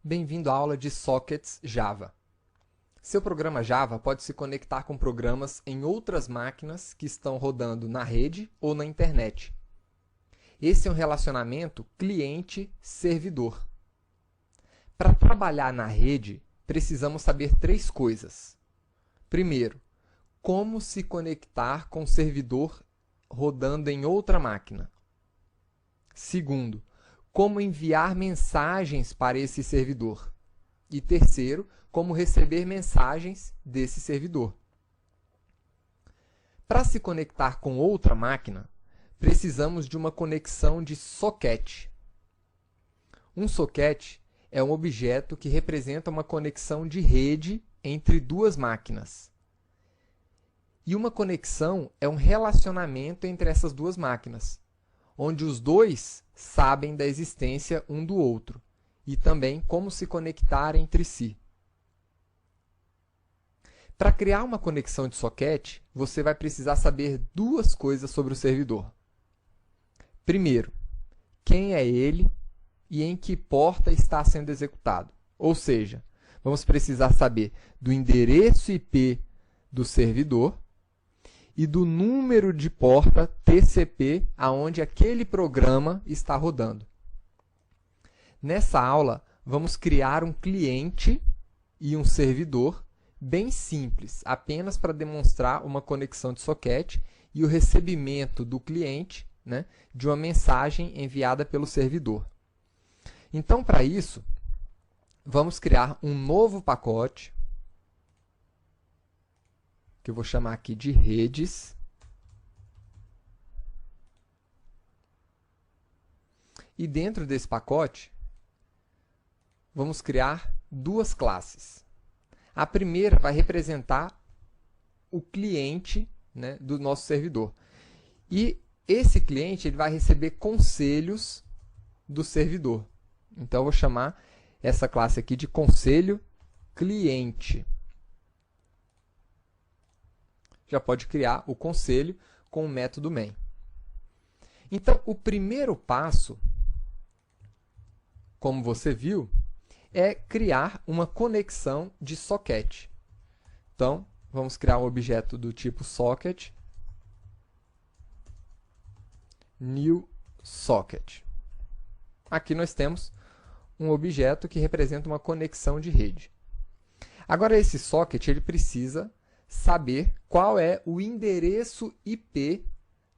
Bem-vindo à aula de Sockets Java. Seu programa Java pode se conectar com programas em outras máquinas que estão rodando na rede ou na internet. Esse é um relacionamento cliente-servidor. Para trabalhar na rede, precisamos saber três coisas. Primeiro, como se conectar com o servidor rodando em outra máquina. Segundo, como enviar mensagens para esse servidor. E terceiro, como receber mensagens desse servidor. Para se conectar com outra máquina, precisamos de uma conexão de socket. Um socket é um objeto que representa uma conexão de rede entre duas máquinas. E uma conexão é um relacionamento entre essas duas máquinas, onde os dois sabem da existência um do outro e também como se conectar entre si. Para criar uma conexão de socket, você vai precisar saber duas coisas sobre o servidor. Primeiro, quem é ele e em que porta está sendo executado. Ou seja, vamos precisar saber do endereço IP do servidor e do número de porta TCP aonde aquele programa está rodando. Nessa aula, vamos criar um cliente e um servidor bem simples, apenas para demonstrar uma conexão de socket e o recebimento do cliente, de uma mensagem enviada pelo servidor. Então, para isso, vamos criar um novo pacote, que eu vou chamar aqui de redes. E dentro desse pacote, vamos criar duas classes. A primeira vai representar o cliente, do nosso servidor. E esse cliente ele vai receber conselhos do servidor. Então, eu vou chamar essa classe aqui de conselho cliente. Já pode criar o conselho com o método main. Então, o primeiro passo, como você viu, é criar uma conexão de socket. Então, vamos criar um objeto do tipo socket, new socket. Aqui nós temos um objeto que representa uma conexão de rede. Agora, esse socket ele precisa saber qual é o endereço IP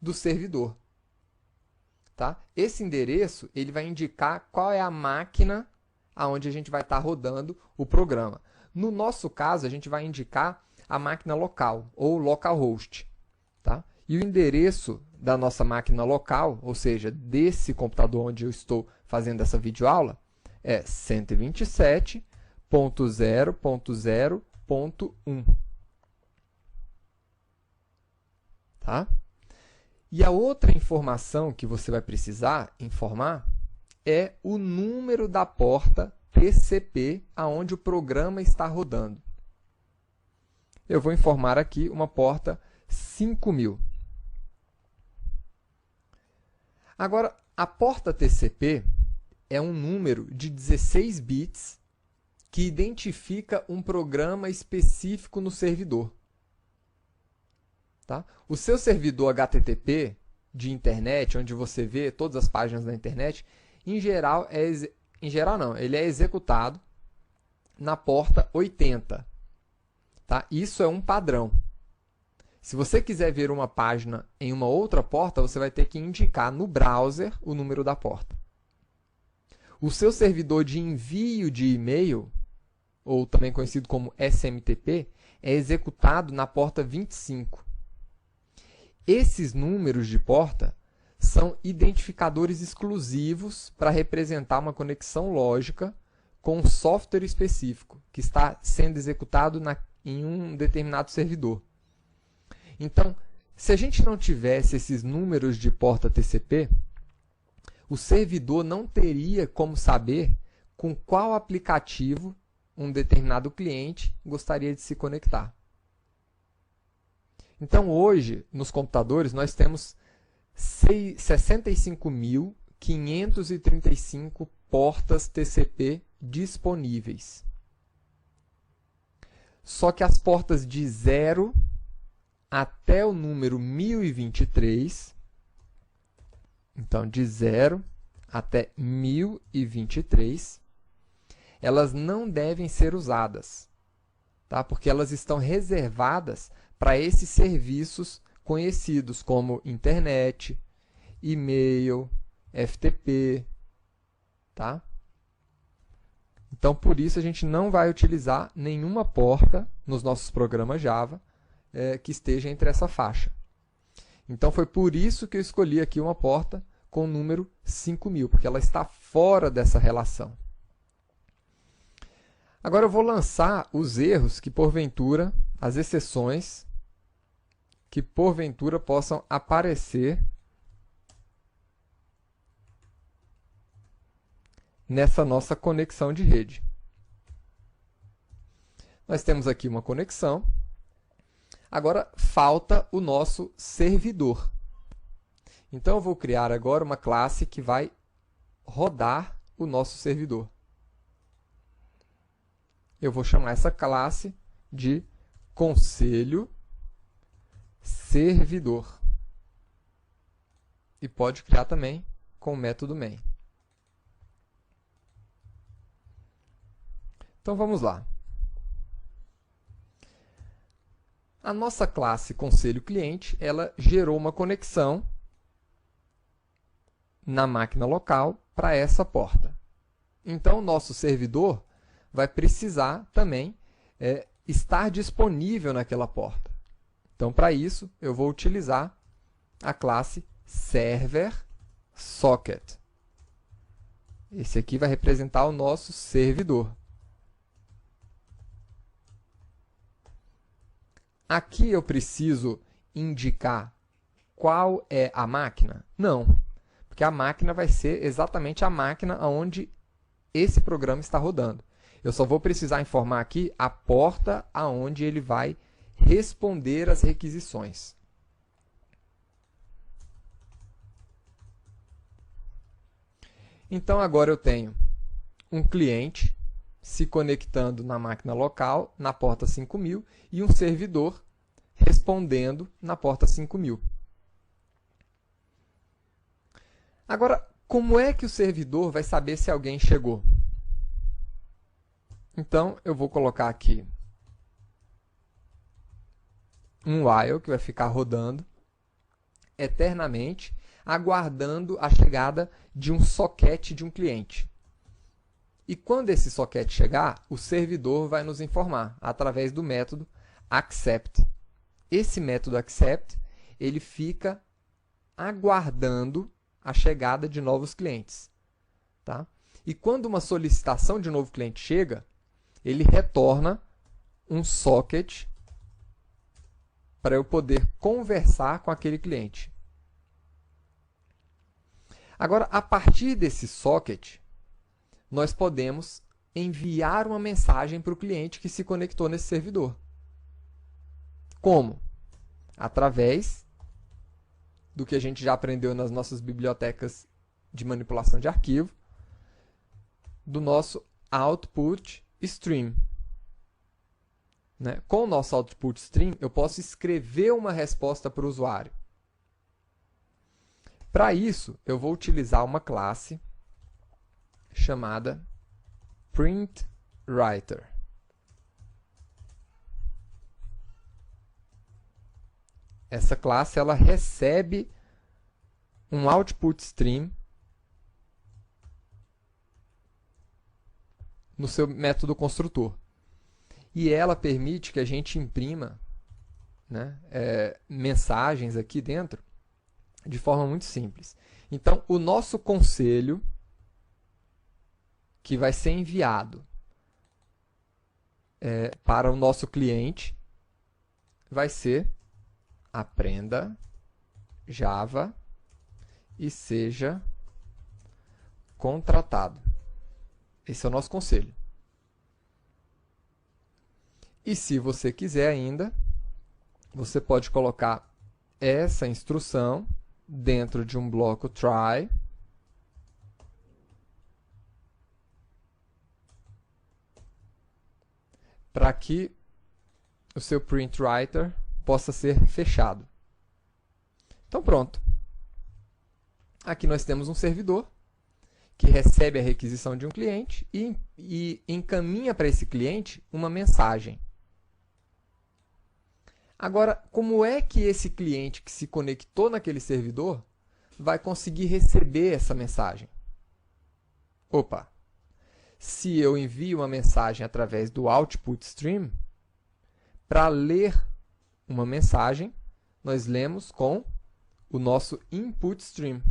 do servidor. Tá? Esse endereço ele vai indicar qual é a máquina onde a gente vai estar rodando o programa. No nosso caso, a gente vai indicar a máquina local, ou localhost. Tá? E o endereço da nossa máquina local, ou seja, desse computador onde eu estou fazendo essa videoaula, é 127.0.0.1. Tá? E a outra informação que você vai precisar informar é o número da porta TCP aonde o programa está rodando. Eu vou informar aqui uma porta 5000. Agora, a porta TCP é um número de 16 bits que identifica um programa específico no servidor. Tá? O seu servidor HTTP de internet, onde você vê todas as páginas da internet, em geral ele é executado na porta 80. Tá? Isso é um padrão. Se você quiser ver uma página em uma outra porta, você vai ter que indicar no browser o número da porta. O seu servidor de envio de e-mail, ou também conhecido como SMTP, é executado na porta 25. Esses números de porta são identificadores exclusivos para representar uma conexão lógica com um software específico que está sendo executado em um determinado servidor. Então, se a gente não tivesse esses números de porta TCP, o servidor não teria como saber com qual aplicativo um determinado cliente gostaria de se conectar. Então, hoje, nos computadores, nós temos 65.535 portas TCP disponíveis. Só que as portas de 0 até o número 1023, então de 0 até 1023, elas não devem ser usadas, tá? Porque elas estão reservadas para esses serviços conhecidos como internet, e-mail, FTP, tá? Então, por isso, a gente não vai utilizar nenhuma porta nos nossos programas Java que esteja entre essa faixa. Então, foi por isso que eu escolhi aqui uma porta com o número 5000, porque ela está fora dessa relação. Agora, eu vou lançar os erros que, porventura, as exceções que, porventura, possam aparecer nessa nossa conexão de rede. Nós temos aqui uma conexão. Agora, falta o nosso servidor. Então, eu vou criar agora uma classe que vai rodar o nosso servidor. Eu vou chamar essa classe de conselho servidor. E pode criar também com o método main. Então, vamos lá. A nossa classe conselho cliente, ela gerou uma conexão na máquina local para essa porta. Então, o nosso servidor vai precisar também estar disponível naquela porta. Então, para isso, eu vou utilizar a classe server_socket. Esse aqui vai representar o nosso servidor. Aqui eu preciso indicar qual é a máquina? Não, porque a máquina vai ser exatamente a máquina onde esse programa está rodando. Eu só vou precisar informar aqui a porta aonde ele vai responder às requisições. Então, agora eu tenho um cliente se conectando na máquina local, na porta 5000, e um servidor respondendo na porta 5000. Agora, como é que o servidor vai saber se alguém chegou? Então, eu vou colocar aqui um while, que vai ficar rodando eternamente, aguardando a chegada de um socket de um cliente. E quando esse socket chegar, o servidor vai nos informar através do método accept. Esse método accept, ele fica aguardando a chegada de novos clientes. Tá? E quando uma solicitação de um novo cliente chega, ele retorna um socket para eu poder conversar com aquele cliente. Agora, a partir desse socket, nós podemos enviar uma mensagem para o cliente que se conectou nesse servidor. Como? Através do que a gente já aprendeu nas nossas bibliotecas de manipulação de arquivo, do nosso output stream. Né? Com o nosso output stream, eu posso escrever uma resposta para o usuário. Para isso, eu vou utilizar uma classe chamada printWriter. Essa classe ela recebe um output stream no seu método construtor. E ela permite que a gente imprima, né, mensagens aqui dentro de forma muito simples. Então, o nosso conselho que vai ser enviado para o nosso cliente vai ser: aprenda Java e seja contratado. Esse é o nosso conselho. E se você quiser ainda, você pode colocar essa instrução dentro de um bloco try para que o seu print writer possa ser fechado. Então pronto. Aqui nós temos um servidor que recebe a requisição de um cliente e encaminha para esse cliente uma mensagem. Agora, como é que esse cliente que se conectou naquele servidor vai conseguir receber essa mensagem? Opa! Se eu envio uma mensagem através do output stream, para ler uma mensagem, nós lemos com o nosso input stream.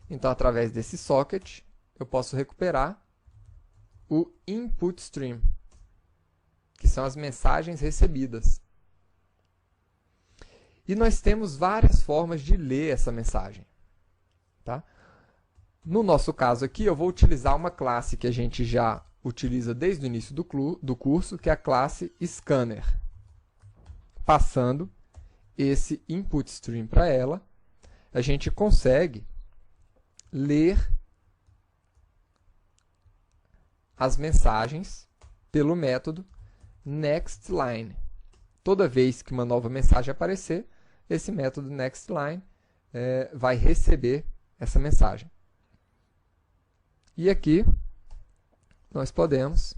Então, através desse socket, eu posso recuperar o input stream, que são as mensagens recebidas. E nós temos várias formas de ler essa mensagem. Tá? No nosso caso aqui, eu vou utilizar uma classe que a gente já utiliza desde o início do curso, que é a classe Scanner. Passando esse input stream para ela, a gente consegue ler as mensagens pelo método nextLine. Toda vez que uma nova mensagem aparecer, esse método nextLine vai receber essa mensagem. E aqui nós podemos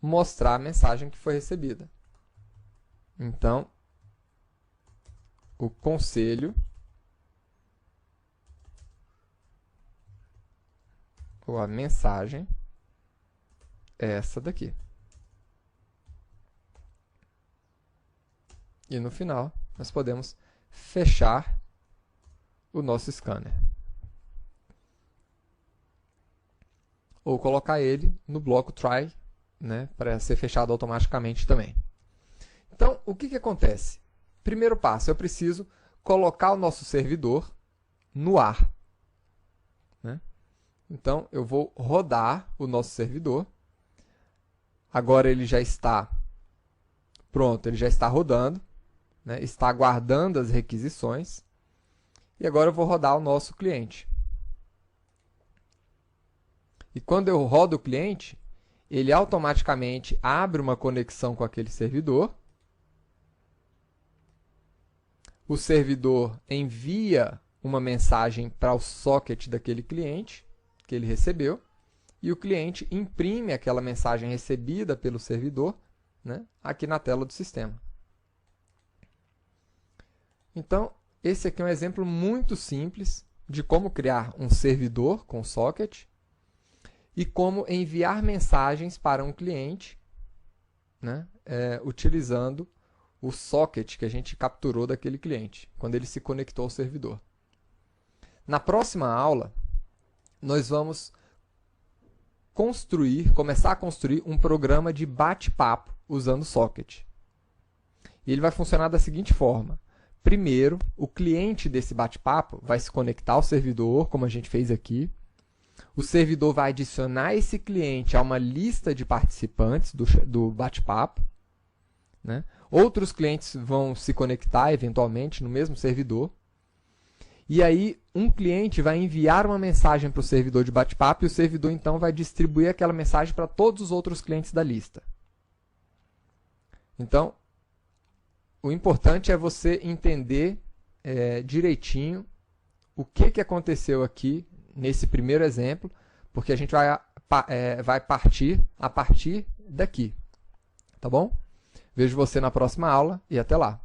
mostrar a mensagem que foi recebida. Então, o conselho ou a mensagem é essa daqui. E no final, nós podemos fechar o nosso scanner. Ou colocar ele no bloco try, né, para ser fechado automaticamente também. Então, o que acontece? Primeiro passo, eu preciso colocar o nosso servidor no ar. Né? Então, eu vou rodar o nosso servidor. Agora ele já está pronto, ele já está rodando, né? Está aguardando as requisições. E agora eu vou rodar o nosso cliente. E quando eu rodo o cliente, ele automaticamente abre uma conexão com aquele servidor. O servidor envia uma mensagem para o socket daquele cliente que ele recebeu. E o cliente imprime aquela mensagem recebida pelo servidor, né, aqui na tela do sistema. Então, esse aqui é um exemplo muito simples de como criar um servidor com socket e como enviar mensagens para um cliente, né, utilizando o socket que a gente capturou daquele cliente, quando ele se conectou ao servidor. Na próxima aula, nós vamos começar a construir um programa de bate-papo usando socket. E ele vai funcionar da seguinte forma. Primeiro, o cliente desse bate-papo vai se conectar ao servidor, como a gente fez aqui. O servidor vai adicionar esse cliente a uma lista de participantes do bate-papo. Né? Outros clientes vão se conectar eventualmente no mesmo servidor. E aí, um cliente vai enviar uma mensagem para o servidor de bate-papo e o servidor, então, vai distribuir aquela mensagem para todos os outros clientes da lista. Então, o importante é você entender direitinho o que aconteceu aqui nesse primeiro exemplo, porque a gente vai partir a partir daqui. Tá bom? Vejo você na próxima aula e até lá.